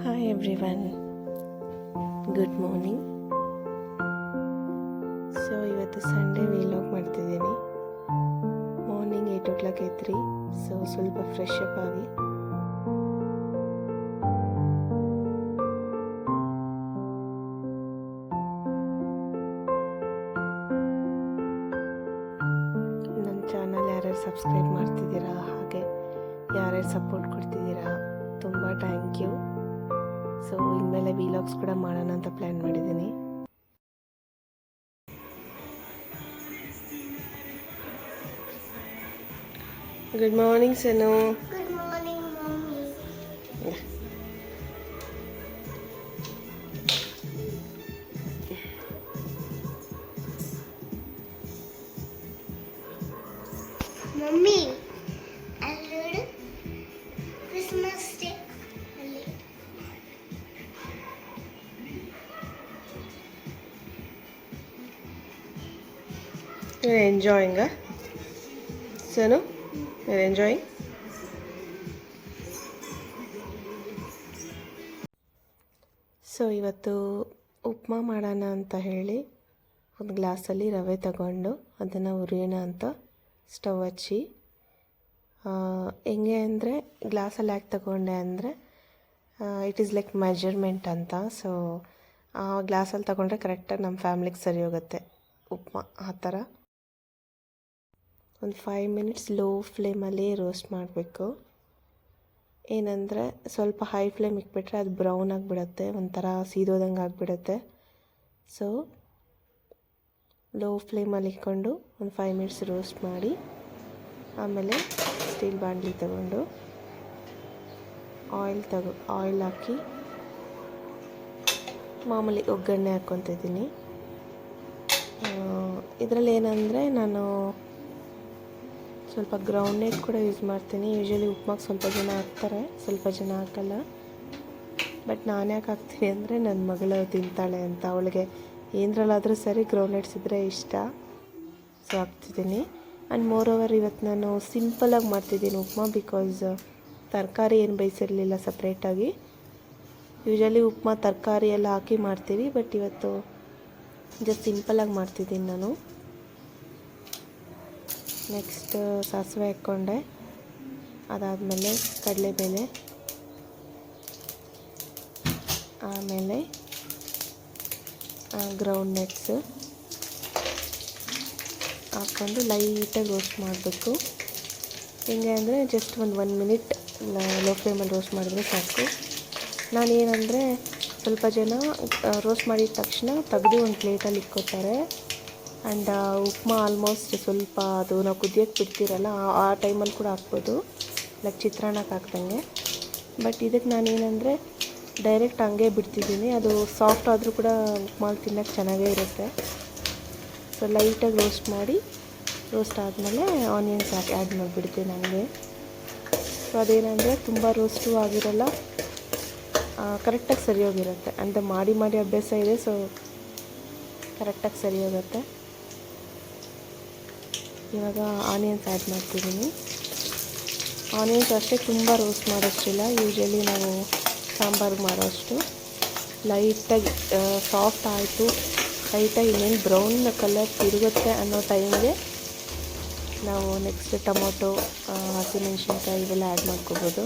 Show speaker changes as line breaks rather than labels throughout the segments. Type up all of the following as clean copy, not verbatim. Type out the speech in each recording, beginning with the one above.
Hi everyone, good morning. So ಇವತ್ತು Sunday ವೀಲಾಗ್ ಮಾಡ್ತಿದ್ದೀನಿ. Morning 8 o'clock ಎದ್ರಿ. So ಸ್ವಲ್ಪ ಫ್ರೆಶ್ ಅಪ್ ಆಗಿ ನನ್ನ ಚಾನಲ್ ಯಾರ್ಯಾರು ಸಬ್ಸ್ಕ್ರೈಬ್ ಮಾಡ್ತಿದ್ದೀರಾ, ಹಾಗೆ ಯಾರ್ಯಾರು ಸಪೋರ್ಟ್ ಕೊಡ್ತಿದ್ದೀರಾ, ತುಂಬ ಥ್ಯಾಂಕ್ ಯು. ಸೊ ಇನ್ಮೇಲೆ ವೀಲಾಗ್ಸ್ ಕೂಡ ಮಾಡೋಣ ಅಂತ ಪ್ಲ್ಯಾನ್ ಮಾಡಿದ್ದೀನಿ. Good morning Sanu.
Good morning, Mommy. Mommy, I heard Christmas Day.
You're enjoying, huh? Sanu, you're enjoying? So ಇವತ್ತು ಉಪ್ಮಾ ಮಾಡೋಣ ಅಂತ ಹೇಳಿ ಒಂದು ಗ್ಲಾಸಲ್ಲಿ ರವೆ ತಗೊಂಡು ಅದನ್ನು ಹುರಿಯೋಣ ಅಂತ ಸ್ಟವ್ ಹಚ್ಚಿ, ಹೆಂಗೆ ಅಂದರೆ ಗ್ಲಾಸಲ್ಲಿ ಯಾಕೆ ತಗೊಂಡೆ ಅಂದರೆ ಇಟ್ ಈಸ್ ಲೈಕ್ ಮೆಜರ್ಮೆಂಟ್ ಅಂತ. ಸೊ ಆ ಗ್ಲಾಸಲ್ಲಿ ತಗೊಂಡ್ರೆ ಕರೆಕ್ಟಾಗಿ ನಮ್ಮ ಫ್ಯಾಮ್ಲಿಗೆ ಸರಿ ಹೋಗುತ್ತೆ ಉಪ್ಮಾ. ಆ ಥರ ಒಂದು 5 minutes ಲೋ ಫ್ಲೇಮಲ್ಲಿ ರೋಸ್ಟ್ ಮಾಡಬೇಕು. ಏನಂದರೆ ಸ್ವಲ್ಪ ಹೈ ಫ್ಲೇಮ್ ಇಟ್ಬಿಟ್ರೆ ಅದು ಬ್ರೌನ್ ಆಗಿಬಿಡುತ್ತೆ, ಒಂಥರ ಸೀದೋದಂಗೆ ಆಗಿಬಿಡುತ್ತೆ. ಸೊ ಲೋ ಫ್ಲೇಮಲ್ಲಿ ಇಟ್ಕೊಂಡು ಒಂದು 5 minutes ರೋಸ್ಟ್ ಮಾಡಿ, ಆಮೇಲೆ ಸ್ಟೀಲ್ ಬಾಣಲಿ ತಗೊಂಡು ಆಯಿಲ್ ಹಾಕಿ ಮಾಮೂಲಿ ಒಗ್ಗರಣೆ ಹಾಕ್ಕೊತಿದ್ದೀನಿ. ಇದರಲ್ಲಿ ಏನಂದರೆ ನಾನು ಸ್ವಲ್ಪ ಗ್ರೌಂಡ್ನಟ್ ಕೂಡ ಯೂಸ್ ಮಾಡ್ತೀನಿ. ಯೂಶ್ವಲಿ ಉಪ್ಮಾಗೆ ಸ್ವಲ್ಪ ಜನ ಹಾಕ್ತಾರೆ, ಸ್ವಲ್ಪ ಜನ ಹಾಕಲ್ಲ. ಬಟ್ ನಾನು ಯಾಕೆ ಹಾಕ್ತೀನಿ ಅಂದರೆ ನನ್ನ ಮಗಳು ತಿಂತಾಳೆ ಅಂತ, ಅವಳಿಗೆ ಏನರಲ್ಲಾದರೂ ಸರಿ ಗ್ರೌಂಡ್ನಟ್ಸ್ ಇದ್ದರೆ ಇಷ್ಟ. ಸೊ ಹಾಕ್ತಿದ್ದೀನಿ. ಆ್ಯಂಡ್ ಮೋರ್ ಓವರ್ ಇವತ್ತು ನಾನು ಸಿಂಪಲಾಗಿ ಮಾಡ್ತಿದ್ದೀನಿ ಉಪ್ಮಾ, ಬಿಕಾಸ್ ತರಕಾರಿ ಏನು ಬೇಯಿಸಿರಲಿಲ್ಲ ಸಪ್ರೇಟಾಗಿ. ಯೂಶ್ವಲಿ ಉಪ್ಮಾ ತರಕಾರಿ ಎಲ್ಲ ಹಾಕಿ ಮಾಡ್ತೀವಿ, ಬಟ್ ಇವತ್ತು ಜಸ್ಟ್ ಸಿಂಪಲಾಗಿ ಮಾಡ್ತಿದ್ದೀನಿ ನಾನು. ನೆಕ್ಸ್ಟ್ ಸಾಸಿವೆ ಹಾಕ್ಕೊಂಡೆ, ಅದಾದಮೇಲೆ ಕಡಲೆಬೇಳೆ, ಆಮೇಲೆ ಗ್ರೌಂಡ್ ನಟ್ಸು ಹಾಕ್ಕೊಂಡು ಲೈಟಾಗಿ ರೋಸ್ಟ್ ಮಾಡಬೇಕು. ಹೆಂಗೆ ಅಂದರೆ ಜಸ್ಟ್ ಒಂದು 1 minute ಲೋ ಫ್ಲೇಮಲ್ಲಿ ರೋಸ್ಟ್ ಮಾಡಿದ್ರೆ ಸಾಕು. ನಾನೇನಂದರೆ ಸ್ವಲ್ಪ ಜನ ರೋಸ್ಟ್ ಮಾಡಿದ ತಕ್ಷಣ ತೆಗೆದು ಒಂದು ಪ್ಲೇಟಲ್ಲಿ ಇಟ್ಕೋತಾರೆ. ಆ್ಯಂಡ್ ಉಪ್ಮಾ ಆಲ್ಮೋಸ್ಟ್ ಸ್ವಲ್ಪ ಅದು ನಾವು ಕುದಿಯೋಕ್ಕೆ ಬಿಡ್ತೀರಲ್ಲ, ಆ ಟೈಮಲ್ಲಿ ಕೂಡ ಹಾಕ್ಬೋದು, ಲೈಕ್ ಚಿತ್ರಾನ್ನಕ್ಕೆ ಹಾಕ್ದಂಗೆ. ಬಟ್ ಇದಕ್ಕೆ ನಾನೇನಂದರೆ ಡೈರೆಕ್ಟ್ ಹಂಗೆ ಬಿಡ್ತಿದ್ದೀನಿ. ಅದು ಸಾಫ್ಟ್ ಆದರೂ ಕೂಡ ಉಪ್ಮಾ ತಿನ್ನೋಕ್ಕೆ ಚೆನ್ನಾಗೇ ಇರುತ್ತೆ. ಸೊ ಲೈಟಾಗಿ ರೋಸ್ಟ್ ಆದಮೇಲೆ ಆನಿಯನ್ಸ್ ಹಾಕಿ ಆ್ಯಡ್ ಮಾಡಿಬಿಡ್ತೀನಿ ನನಗೆ. ಸೊ ಅದೇನಂದರೆ ತುಂಬ ರೋಸ್ಟು ಆಗಿರೋಲ್ಲ, ಕರೆಕ್ಟಾಗಿ ಸರಿ ಹೋಗಿರುತ್ತೆ. ಅಂತ ಮಾಡಿ ಅಭ್ಯಾಸ ಇದೆ, ಸೊ ಕರೆಕ್ಟಾಗಿ ಸರಿ ಹೋಗುತ್ತೆ. ಇವಾಗ ಆನಿಯನ್ಸ್ ಆ್ಯಡ್ ಮಾಡ್ತಿದ್ದೀನಿ. ಆನಿಯನ್ಸ್ ಅಷ್ಟೇ ತುಂಬ ರೋಸ್ಟ್ ಮಾಡೋಷ್ಟಿಲ್ಲ, ಯೂಶ್ವಲಿ ನಾವು ಸಾಂಬಾರು ಮಾಡೋಷ್ಟು. ಲೈಟಾಗಿ ಸಾಫ್ಟ್ ಆಯಿತು, ಲೈಟಾಗಿ ಇನ್ನೇನು ಬ್ರೌನ್ ಕಲರ್ ತಿರುಗುತ್ತೆ ಅನ್ನೋ ಟೈಮ್ಗೆ ನಾವು ನೆಕ್ಸ್ಟ್ ಟೊಮೊಟೊ, ಹಸಿಮೆಣ್ಸಿನ್ಕಾಯಿ ಇವೆಲ್ಲ ಆ್ಯಡ್ ಮಾಡ್ಕೋಬೋದು.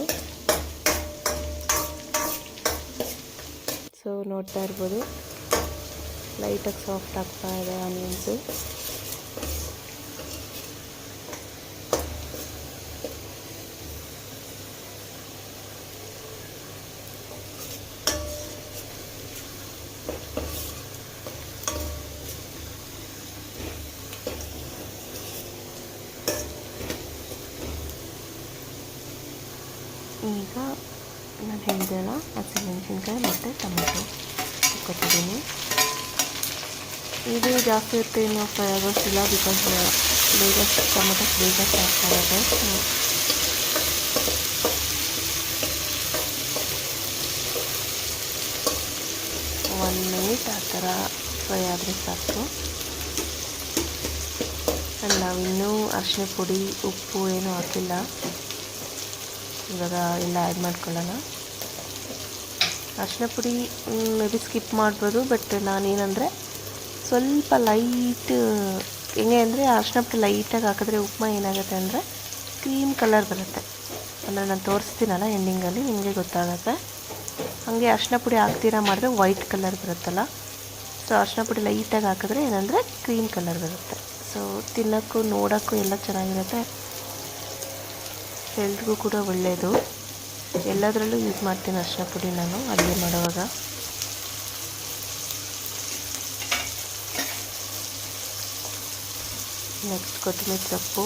ಸೊ ನೋಡ್ತಾ ಇರ್ಬೋದು, ಲೈಟಾಗಿ ಸಾಫ್ಟ್ ಆಗ್ತಾ ಇದೆ ಆನಿಯನ್ಸು. ಈಗ ನಾನು ಹೇಳಿದೆಲ್ಲ ಹಸಿಮೆಣ್ಸಿನ್ಕಾಯಿ ಮತ್ತು ಟೊಮೆಟೊ ಹಾಕ್ಕೊತಿದ್ದೀನಿ. ಇದು ಜಾಸ್ತಿ ಹೊತ್ತು ಏನು ಫ್ರೈ ಆಗೋಷ್ಟಿಲ್ಲ, ಬಿಕಾಸ್ ಬೇಗ ಟೊಮೆಟೊ ಬೇಗ ಸಾಫ್ಟ್ ಆಗುತ್ತೆ. 1 minute ಆ ಥರ ಫ್ರೈ ಆದರೆ ಸಾಕು. ಆ್ಯಂಡ್ ನಾವಿನ್ನೂ ಅರಿಶಿನ ಪುಡಿ, ಉಪ್ಪು ಏನೂ ಹಾಕಿಲ್ಲ. ಇವಾಗ ಎಲ್ಲ ಆ್ಯಡ್ ಮಾಡ್ಕೊಳ್ಳೋಣ. ಅರಿಶಿನ ಪುಡಿ ಮೇ ಬಿ ಸ್ಕಿಪ್ ಮಾಡ್ಬೋದು, ಬಟ್ ನಾನೇನಂದರೆ ಸ್ವಲ್ಪ ಲೈಟ್ ಹೆಂಗೆ ಅಂದರೆ ಅರಿಶಿನ ಪುಡಿ ಲೈಟಾಗಿ ಹಾಕಿದ್ರೆ ಉಪ್ಮಾ ಏನಾಗುತ್ತೆ ಅಂದರೆ ಕ್ರೀಮ್ ಕಲರ್ ಬರುತ್ತೆ. ಅಂದರೆ ನಾನು ತೋರಿಸ್ತೀನಲ್ಲ ಎಂಡಿಂಗಲ್ಲಿ ನಿಮಗೆ ಗೊತ್ತಾಗುತ್ತೆ. ಹಾಗೆ ಅರಿಶಿನ ಪುಡಿ ಹಾಕ್ತೀರಾ ಮಾಡಿದ್ರೆ ವೈಟ್ ಕಲರ್ ಬರುತ್ತಲ್ಲ, ಸೊ ಅರಿಶಿನ ಪುಡಿ ಲೈಟಾಗಿ ಹಾಕಿದ್ರೆ ಏನಂದರೆ ಕ್ರೀಮ್ ಕಲರ್ ಬರುತ್ತೆ. ಸೊ ತಿನ್ನೋಕ್ಕೂ ನೋಡೋಕ್ಕೂ ಎಲ್ಲ ಚೆನ್ನಾಗಿರುತ್ತೆ, ಹೆಲ್ತ್ಗೂ ಕೂಡ ಒಳ್ಳೆಯದು. ಎಲ್ಲದರಲ್ಲೂ ಯೂಸ್ ಮಾಡ್ತೀನಿ ಅರಿಶಿನ ಪುಡಿ ನಾನು ಅಡುಗೆ ಮಾಡುವಾಗ. ನೆಕ್ಸ್ಟ್ ಕೊತ್ತಂಬರಿ ಸೊಪ್ಪು.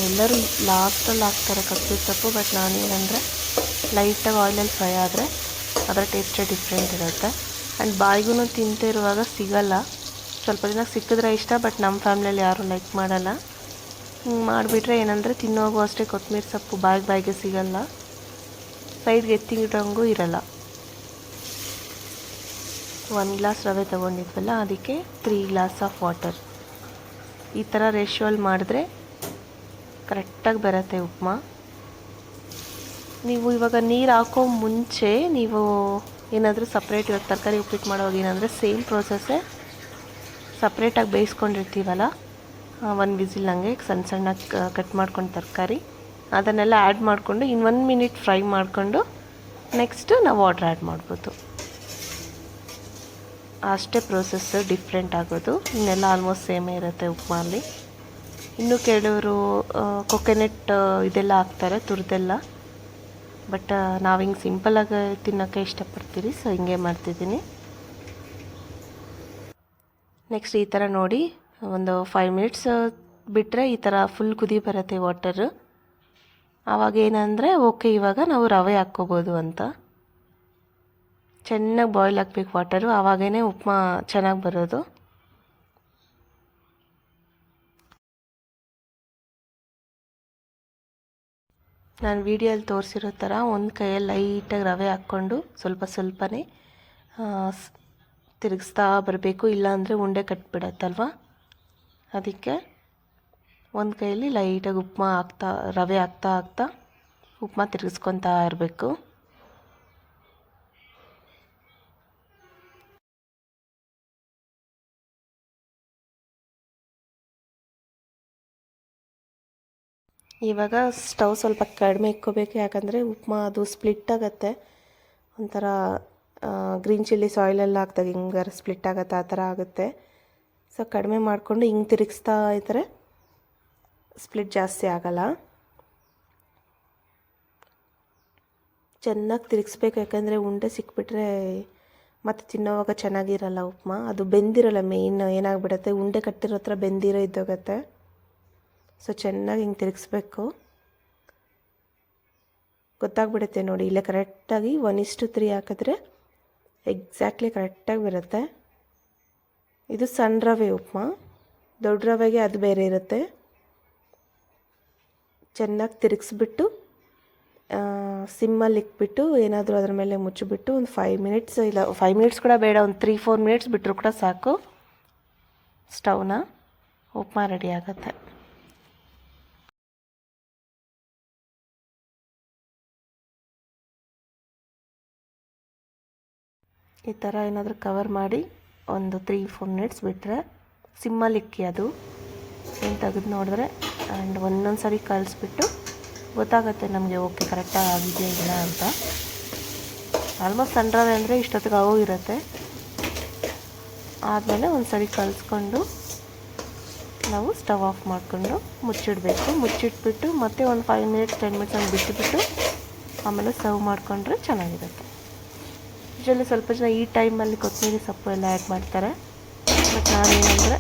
ಎಲ್ಲರೂ ಲಾಸ್ಟಲ್ಲಿ ಹಾಕ್ತಾರೆ ಕೊತ್ತಂಬರಿ ಸೊಪ್ಪು, ಬಟ್ ನಾನೇನಂದರೆ ಲೈಟಾಗಿ ಆಯಿಲಲ್ಲಿ ಫ್ರೈ ಆದರೆ ಅದರ ಟೇಸ್ಟೇ ಡಿಫ್ರೆಂಟ್ ಇರುತ್ತೆ. ಆ್ಯಂಡ್ ಬಾಯಿಗೂ ತಿಂತಿರುವಾಗ ಸಿಗಲ್ಲ. ಸ್ವಲ್ಪ ದಿನ ಸಿಕ್ಕಿದ್ರೆ ಇಷ್ಟ, ಬಟ್ ನಮ್ಮ ಫ್ಯಾಮ್ಲಿಯಲ್ಲಿ ಯಾರೂ ಲೈಕ್ ಮಾಡಲ್ಲ. ಹಿಂಗೆ ಮಾಡಿಬಿಟ್ರೆ ಏನಂದರೆ ತಿನ್ನೋವಾಗೂ ಅಷ್ಟೇ ಕೊತ್ತಂಬರಿ ಸೊಪ್ಪು ಬಾಯಿಗೆ ಸಿಗಲ್ಲ, ಸೈಡ್ಗೆ ಎತ್ತಿಡೋಂಗೂ ಇರಲ್ಲ. 1 ಗ್ಲಾಸ್ ರವೆ ತೊಗೊಂಡಿದ್ವಲ್ಲ, ಅದಕ್ಕೆ 3 ಗ್ಲಾಸ್ ಆಫ್ ವಾಟರ್. ಈ ಥರ ರೇಷಿಯೋಲ್ಲಿ ಮಾಡಿದ್ರೆ ಕರೆಕ್ಟಾಗಿ ಬರುತ್ತೆ ಉಪ್ಮಾ. ನೀವು ಇವಾಗ ನೀರು ಹಾಕೋ ಮುಂಚೆ ನೀವು ಏನಾದರೂ ಸಪ್ರೇಟ್, ಇವಾಗ ತರಕಾರಿ ಉಪ್ಪಿಟ್ಟು ಮಾಡೋವಾಗ ಏನಂದರೆ ಸೇಮ್ ಪ್ರೋಸೆಸ್ಸೇ, ಸಪ್ರೇಟಾಗಿ ಬೇಯಿಸ್ಕೊಂಡಿರ್ತೀವಲ್ಲ 1 ವಿಸಿಲ್ ಹಂಗೆ ಸಣ್ಣ ಕಟ್ ಮಾಡ್ಕೊಂಡು ತರಕಾರಿ ಅದನ್ನೆಲ್ಲ ಆ್ಯಡ್ ಮಾಡಿಕೊಂಡು ಇನ್ನು 1 ಮಿನಿಟ್ ಫ್ರೈ ಮಾಡಿಕೊಂಡು ನೆಕ್ಸ್ಟು ನಾವು ವಾಟ್ರ್ ಆ್ಯಡ್ ಮಾಡ್ಬೋದು. ಅಷ್ಟೇ ಪ್ರೋಸೆಸ್ ಡಿಫ್ರೆಂಟ್ ಆಗೋದು, ಇನ್ನೆಲ್ಲ ಆಲ್ಮೋಸ್ಟ್ ಸೇಮೇ ಇರುತ್ತೆ ಉಪ್ಮಾಲಿ. ಇನ್ನು ಕೆಲವರು ಕೊಕೊನೆಟ್ ಇದೆಲ್ಲ ಹಾಕ್ತಾರೆ, ತುರಿದೆಲ್ಲ. ಬಟ್ ನಾವು ಹಿಂಗೆ ಸಿಂಪಲಾಗಿ ತಿನ್ನೋಕ್ಕೆ ಇಷ್ಟಪಡ್ತೀವಿ, ಸೊ ಹಿಂಗೆ ಮಾಡ್ತಿದ್ದೀನಿ. ನೆಕ್ಸ್ಟ್ ಈ ಥರ ನೋಡಿ ಒಂದು 5 ಮಿನಿಟ್ಸ್ ಬಿಟ್ಟರೆ ಈ ಥರ ಫುಲ್ ಕುದಿ ಬರುತ್ತೆ ವಾಟರು. ಆವಾಗ ಏನಂದರೆ ಓಕೆ, ಇವಾಗ ನಾವು ರವೆ ಹಾಕ್ಕೋಬೋದು ಅಂತ. ಚೆನ್ನಾಗಿ ಬಾಯ್ಲ್ ಹಾಕ್ಬೇಕು ವಾಟರು, ಆವಾಗೇ ಉಪ್ಮಾ ಚೆನ್ನಾಗಿ ಬರೋದು. ನಾನು ವೀಡಿಯೋಲ್ಲಿ ತೋರಿಸಿರೋ ಥರ ಒಂದು ಕೈಯಲ್ಲಿ ಲೈಟಾಗಿ ರವೆ ಹಾಕ್ಕೊಂಡು ಸ್ವಲ್ಪನೇ ತಿರುಗಿಸ್ತಾ ಬರಬೇಕು, ಇಲ್ಲಾಂದರೆ ಉಂಡೆ ಕಟ್ಬಿಡತ್ತಲ್ವ. ಅದಕ್ಕೆ ಒಂದು ಕೈಯಲ್ಲಿ ಲೈಟಾಗಿ ರವೆ ಹಾಕ್ತಾ ಉಪ್ಮಾ ತಿರುಗಿಸ್ಕೊತಾ ಇರಬೇಕು. ಇವಾಗ ಸ್ಟವ್ ಸ್ವಲ್ಪ ಕಡಿಮೆ ಇಕ್ಕೋಬೇಕು, ಯಾಕಂದರೆ ಉಪ್ಮಾ ಅದು ಸ್ಪ್ಲಿಟ್ ಆಗುತ್ತೆ. ಒಂಥರ ಗ್ರೀನ್ ಚಿಲ್ಲಿ ಸಾಯಿಲೆಲ್ಲ ಹಾಕ್ದಾಗ ಹಿಂಗಾರ ಸ್ಪ್ಲಿಟ್ ಆಗುತ್ತೆ, ಆ ಥರ ಆಗುತ್ತೆ. ಸೊ ಕಡಿಮೆ ಮಾಡಿಕೊಂಡು ಹಿಂಗೆ ತಿರುಗಿಸ್ತಾ ಇದ್ದರೆ ಸ್ಪ್ಲಿಟ್ ಜಾಸ್ತಿ ಆಗಲ್ಲ. ಚೆನ್ನಾಗಿ ತಿರುಗಿಸ್ಬೇಕು, ಯಾಕಂದರೆ ಉಂಡೆ ಸಿಕ್ಬಿಟ್ರೆ ಮತ್ತು ತಿನ್ನೋವಾಗ ಚೆನ್ನಾಗಿರಲ್ಲ ಉಪ್ಮಾ. ಅದು ಬೆಂದಿರಲ್ಲ, ಮೇಯ್ನ್ ಏನಾಗ್ಬಿಡುತ್ತೆ ಉಂಡೆ ಕಟ್ಟಿರೋ ಹತ್ರ ಬೆಂದಿರೋ ಇದ್ದೋಗುತ್ತೆ. ಸೊ ಚೆನ್ನಾಗಿ ಹಿಂಗೆ ತಿರುಗಿಸ್ಬೇಕು, ಗೊತ್ತಾಗ್ಬಿಡುತ್ತೆ ನೋಡಿ. ಇಲ್ಲೇ ಕರೆಕ್ಟಾಗಿ 1:3 ಹಾಕಿದ್ರೆ ಎಕ್ಸಾಕ್ಟ್ಲಿ ಕರೆಕ್ಟಾಗಿ ಬರುತ್ತೆ. ಇದು ಸಣ್ಣ ರವೆ ಉಪ್ಮಾ, ದೊಡ್ಡ ರವೆಗೆ ಅದು ಬೇರೆ ಇರುತ್ತೆ. ಚೆನ್ನಾಗಿ ತಿರುಗಿಸ್ಬಿಟ್ಟು ಸಿಮ್ಮಲ್ಲಿ ಇಕ್ಬಿಟ್ಟು ಏನಾದರೂ ಅದ್ರ ಮೇಲೆ ಮುಚ್ಚಿಬಿಟ್ಟು ಒಂದು 5 ಮಿನಿಟ್ಸ್, ಇಲ್ಲ 5 ಮಿನಿಟ್ಸ್ ಕೂಡ ಬೇಡ, ಒಂದು 3-4 ಮಿನಿಟ್ಸ್ ಬಿಟ್ಟರು ಕೂಡ ಸಾಕು. ಸ್ಟವ್ನ ಉಪ್ಮಾ ರೆಡಿ ಆಗುತ್ತೆ. ಈ ಥರ ಏನಾದರೂ ಕವರ್ ಮಾಡಿ ಒಂದು 3-4 ಮಿನಿಟ್ಸ್ ಬಿಟ್ಟರೆ ಸಿಮ್ಮಲ್ಲಿ ಇಕ್ಕಿ, ಅದು ಏನು ತೆಗೆದು ನೋಡಿದ್ರೆ ಆ್ಯಂಡ್ ಒಂದೊಂದು ಸರಿ ಕಲಿಸ್ಬಿಟ್ಟು ಗೊತ್ತಾಗುತ್ತೆ ನಮಗೆ ಓಕೆ ಕರೆಕ್ಟಾಗಿ ಆಗಿದೆಯಾ ಇಲ್ಲ ಅಂತ. ಆಲ್ಮೋಸ್ಟ್ ಸಣ್ಣ ರವೆ ಅಂದರೆ ಇಷ್ಟೊತ್ತಿಗೆ ಇರುತ್ತೆ. ಆದಮೇಲೆ ಒಂದು ಸರಿ ಕಲಿಸ್ಕೊಂಡು ನಾವು ಸ್ಟವ್ ಆಫ್ ಮಾಡಿಕೊಂಡು ಮುಚ್ಚಿಡಬೇಕು. ಮುಚ್ಚಿಟ್ಬಿಟ್ಟು ಮತ್ತೆ ಒಂದು 5 ಮಿನಿಟ್ಸ್ 10 ಮಿನಿಟ್ಸ್ ಹಂಗೆ ಬಿಟ್ಟುಬಿಟ್ಟು ಆಮೇಲೆ ಸರ್ವ್ ಮಾಡಿಕೊಂಡ್ರೆ ಚೆನ್ನಾಗಿರುತ್ತೆ. ಯೂಶ್ವಲಿ ಸ್ವಲ್ಪ ಜನ ಈ ಟೈಮಲ್ಲಿ ಕೊತ್ತಂಬರಿ ಸೊಪ್ಪು ಎಲ್ಲ ಆ್ಯಡ್ ಮಾಡ್ತಾರೆ, ಬಟ್ ನಾನೇನಂದರೆ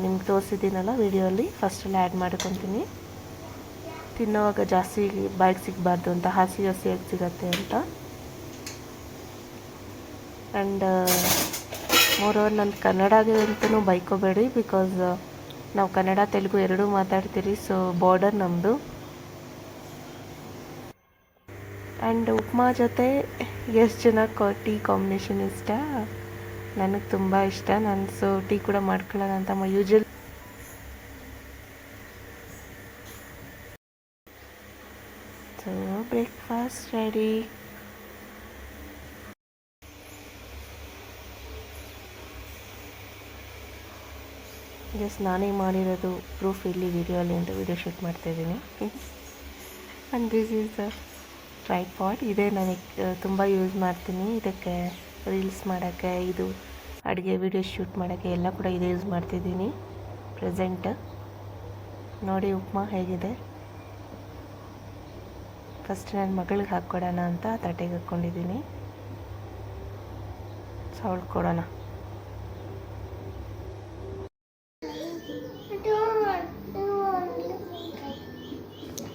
ನಿಮ್ಗೆ ತೋರಿಸಿದ್ದೀನಲ್ಲ ವೀಡಿಯೋಲ್ಲಿ ಫಸ್ಟೆಲ್ಲ ಆ್ಯಡ್ ಮಾಡ್ಕೊತೀನಿ. ತಿನ್ನೋವಾಗ ಜಾಸ್ತಿ ಬಾಯಿಗೆ ಸಿಗಬಾರ್ದು ಅಂತ, ಹಸಿಯಾಗಿ ಸಿಗುತ್ತೆ ಅಂತ. ಆ್ಯಂಡ್ ಮೋರೋವರ್ ನನ್ನ ಕನ್ನಡಗೆ ಅಂತಲೂ ಬೈಕೋಬೇಡಿ, ಬಿಕಾಸ್ ನಾವು ಕನ್ನಡ ತೆಲುಗು ಎರಡೂ ಮಾತಾಡ್ತೀರಿ, ಸೊ ಬಾರ್ಡರ್ ನಮ್ಮದು. ಆ್ಯಂಡ್ ಉಪ್ಮಾ ಜೊತೆ ಎಷ್ಟು ಜನ ಟೀ ಕಾಂಬಿನೇಷನ್ ಇಷ್ಟ, ನನಗೆ ತುಂಬ ಇಷ್ಟ. ನಾನು ಸೊ ಟೀ ಕೂಡ ಮಾಡ್ಕೊಳ್ಳೋಣ ಅಂತ usually so breakfast ready. Just ನಾನೇ ಮಾಡಿರೋದು ಪ್ರೂಫ್ ಇಲ್ಲಿ ವಿಡಿಯೋಲಿ ಅಂತ ವಿಡಿಯೋ ಶೂಟ್ ಮಾಡ್ತಾಯಿದ್ದೀನಿ. And this is the tripod. ಇದೇ ನನಗೆ ತುಂಬ ಯೂಸ್ ಮಾಡ್ತೀನಿ. ಇದಕ್ಕೆ ರೀಲ್ಸ್ ಮಾಡೋಕ್ಕೆ, ಇದು ಅಡುಗೆ ವಿಡಿಯೋ ಶೂಟ್ ಮಾಡೋಕ್ಕೆ ಎಲ್ಲ ಕೂಡ ಇದೇ ಯೂಸ್ ಮಾಡ್ತಿದ್ದೀನಿ ಪ್ರೆಸೆಂಟ್. ನೋಡಿ ಉಪ್ಮಾ ಹೇಗಿದೆ. ಫಸ್ಟ್ ನನ್ನ ಮಗಳಿಗೆ ಹಾಕ್ಕೊಡೋಣ ಅಂತ ತಟ್ಟೆಗೆ ಹಾಕ್ಕೊಂಡಿದ್ದೀನಿ. ಸೊ ಅವಳಿಗೆ ಕೊಡೋಣ.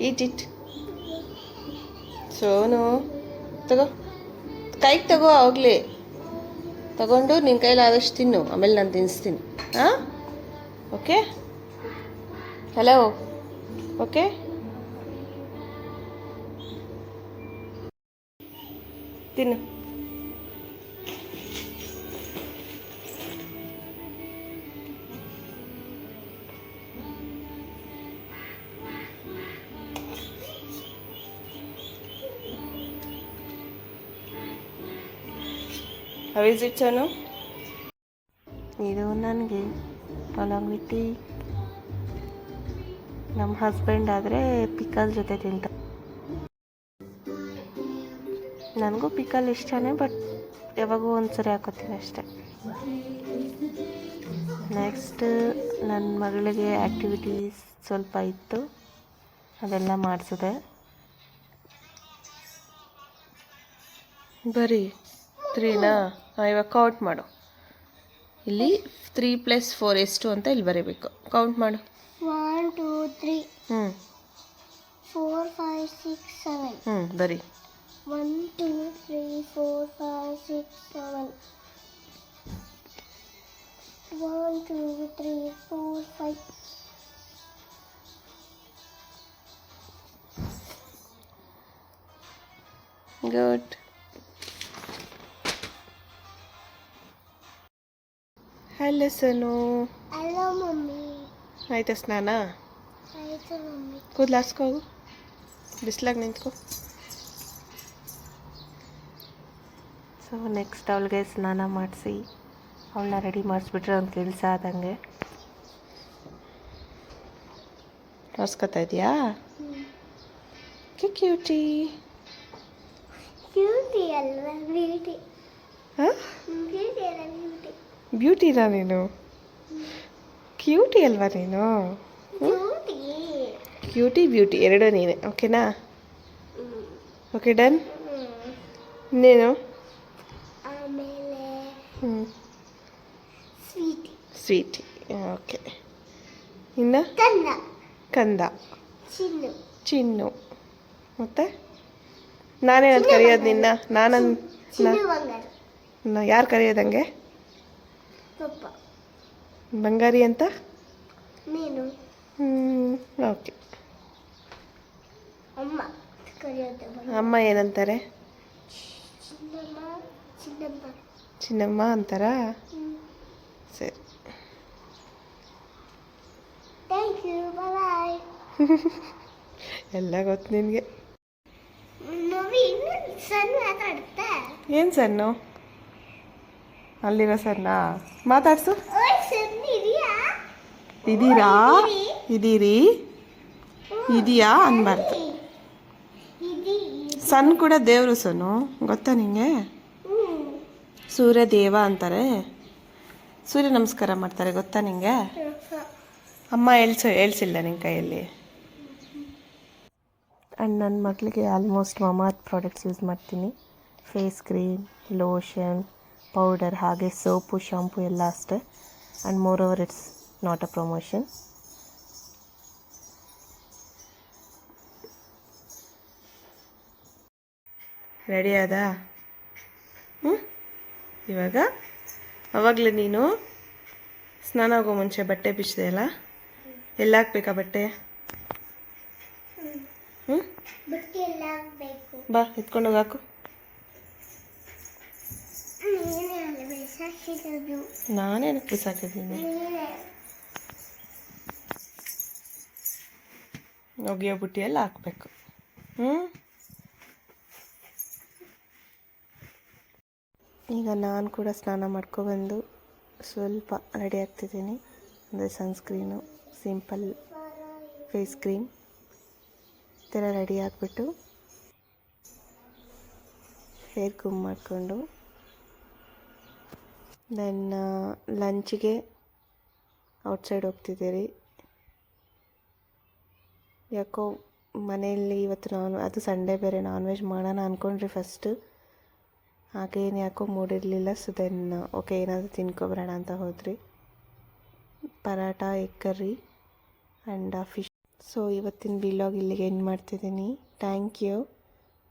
Eat it. ಸೋನು ತಗೋ, ಕೈಗೆ ತಗೋ. ಹೋಗ್ಲಿ ತಗೊಂಡು ನಿನ್ನ ಕೈಲಿ ಆದಷ್ಟು ತಿನ್ನು, ಆಮೇಲೆ ನಾನು ತಿನ್ನಿಸ್ತೀನಿ. ಹಾಂ, ಓಕೆ? Hello, okay? ತಿನ್ನು. How is it, Sonu? ಇದು ನನಗೆ ಅಲಾಂಗ್ ವಿತ್ ಟೀ. ನಮ್ಮ ಹಸ್ಬೆಂಡ್ ಆದರೆ ಪಿಕಲ್ ಜೊತೆ ತಿಂತ. ನನಗೂ ಪಿಕಲ್ ಇಷ್ಟನೇ, ಬಟ್ ಯಾವಾಗೂ ಒಂದ್ಸರಿ ಹಾಕೋತೀನಿ ಅಷ್ಟೆ. ನೆಕ್ಸ್ಟ್ ನನ್ನ ಮಗಳಿಗೆ ಆ್ಯಕ್ಟಿವಿಟೀಸ್ ಸ್ವಲ್ಪ ಇತ್ತು, ಅದೆಲ್ಲ ಮಾಡಿಸಿದೆ. ಬರೀ 3ನಾ? ಇವಾಗ ಕೌಂಟ್ ಮಾಡು. ಇಲ್ಲಿ 3 + 4 ಎಷ್ಟು ಅಂತ ಇಲ್ಲಿ ಬರೀಬೇಕು. ಕೌಂಟ್ ಮಾಡು.
1 2 3 4 5 6 7.
ಬರೀ.
1 2 3 4 5 6 7. 1 2 3 4 5.
Good. Hello Sonu.
Hello mummy.
ಆಯ್ತಾ ಸ್ನಾನ?
ಆಯ್ತು ಮಮ್ಮಿ.
ಕೂದಲು ಹಾಸ್ಕೋ, ಬಿಸ್ಲಾಗ ನಿಂತ್ಕೋ. ಸೊ ನೆಕ್ಸ್ಟ್ ಅವಳಿಗೆ ಸ್ನಾನ ಮಾಡಿಸಿ ಅವಳನ್ನ ರೆಡಿ ಮಾಡಿಸ್ಬಿಟ್ರೆ ಒಂದು ಕೆಲಸ ಆದಂಗೆ. ಹಾಸ್ಕೊತಾ ಇದೆಯಾ? ಕ್ಯೂಟಿ.
ಬ್ಯೂಟಿ ಅಲ್ವಾ? ಬ್ಯೂಟಿ.
ಹಾಂ,
ಬ್ಯೂಟಿ ಅಲ್ಲ, ಬ್ಯೂಟಿ.
ಬ್ಯೂಟಿನಾ ನೀನು? ಕ್ಯೂಟಿ ಅಲ್ವಾ ನೀನು?
ಬ್ಯೂಟಿ.
ಕ್ಯೂಟಿ ಬ್ಯೂಟಿ ಎರಡೂ ನೀನೆ. ಓಕೆನಾ? Okay, done. ಇನ್ನೇನು?
ಆಮೇಲೆ ಸ್ವೀಟಿ. ಓಕೆ. ಇನ್ನು ಕಂದ, ಚಿನ್ನು. ಮತ್ತೆ ನಾನೇನಂತ ಕರೆಯೋದು ನಿನ್ನ? ಯಾರು ಕರೆಯೋದಂಗೆ? ಬಂಗಾರಿ ಅಂತ? ನೀನು.
ಓಕೆ. ಅಮ್ಮ ಏನಂತಾರೆ? ಚಿನ್ನಮ್ಮ ಅಂತಾರಾ? ಸರಿ. ಎಲ್ಲ ಗೊತ್ತು ನಿನಗೆ. ಏನು ಸಣ್ಣು? ಅಲ್ಲಿರೋ ಸಣ್ಣ ಮಾತಾಡ್ಸು. ಇದೀರಾ? ಇದೀರಿ? ಇದೆಯಾ ಅನ್ಬಾರ್ದು. ಸಣ್ಣ ಕೂಡ ದೇವರು ಸೋನು, ಗೊತ್ತಾ ನಿಂಗೆ? ಸೂರ್ಯ ದೇವ ಅಂತಾರೆ, ಸೂರ್ಯ ನಮಸ್ಕಾರ ಮಾಡ್ತಾರೆ, ಗೊತ್ತಾ ನಿಂಗೆ? ಅಮ್ಮ ಹೇಳ್ಸಿಲ್ಲ ನಿನ್ನ ಕೈಯಲ್ಲಿ. ಆ್ಯಂಡ್ ನನ್ನ ಮಗಳಿಗೆ ಆಲ್ಮೋಸ್ಟ್ ಮಾಮಾಅರ್ತ್ ಪ್ರಾಡಕ್ಟ್ಸ್ ಯೂಸ್ ಮಾಡ್ತೀನಿ. ಫೇಸ್ ಕ್ರೀಮ್, ಲೋಷನ್, ಪೌಡರ್, ಹಾಗೆ ಸೋಪು, ಶಾಂಪು ಎಲ್ಲ ಅಷ್ಟೇ. And more over it's not a promotion. Ready ಆದ? ಇವಾಗ ಅವಾಗಲೇ ನೀನು ಸ್ನಾನ ಆಗೋ ಮುಂಚೆ ಬಟ್ಟೆ ಬಿಚ್ಚಿದೆ ಅಲ್ಲ, ಎಲ್ಲ ಹಾಕ್ಬೇಕಾ ಬಟ್ಟೆ? ಬಾ ಎತ್ಕೊಂಡೋಗಿ ಹಾಕು. ನಾನೇನಕ್ಕೆ ಬಿಸಾಕಿದ್ದೀನಿ? ಒಗೆಯೋ ಬುಟ್ಟಿಯಲ್ಲಿ ಹಾಕಬೇಕು. ಈಗ ನಾನು ಕೂಡ ಸ್ನಾನ ಮಾಡ್ಕೊಬಂದು ಸ್ವಲ್ಪ ರೆಡಿ ಆಗ್ತಿದ್ದೀನಿ. ಅಂದರೆ ಸನ್ಸ್ಕ್ರೀನು, ಸಿಂಪಲ್ ಫೇಸ್ ಕ್ರೀಮ್ ಈ ಥರ ರೆಡಿ ಆಗಿಬಿಟ್ಟು ಹೇರ್ ಕೂಮ್ ಮಾಡಿಕೊಂಡು ದೆನ್ ಲಂಚಿಗೆ ಔಟ್ಸೈಡ್ ಹೋಗ್ತಿದ್ದೀರಿ. ಯಾಕೋ ಮನೆಯಲ್ಲಿ ಇವತ್ತು ಅದು ಸಂಡೇ ಬೇರೆ ನಾನ್ ವೆಜ್ ಮಾಡೋಣ ಅಂದ್ಕೊಂಡ್ರಿ ಫಸ್ಟು. ಹಾಗೇನು ಯಾಕೋ ಮೂಡಿರಲಿಲ್ಲ. ಸೊ ದೆನ್ ಓಕೆ ಏನಾದರೂ ತಿನ್ಕೊಬರೋಣ ಅಂತ ಹೋದ್ರಿ. Paratha, egg curry and fish. So ಇವತ್ತಿನ ವಿಲಾಗ್ ಇಲ್ಲಿಗೆ ಎಂಡ್ ಮಾಡ್ತಿದ್ದೀನಿ. Thank you.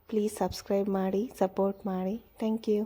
ಪ್ಲೀಸ್ ಸಬ್ಸ್ಕ್ರೈಬ್ ಮಾಡಿ, ಸಪೋರ್ಟ್ ಮಾಡಿ. Thank you.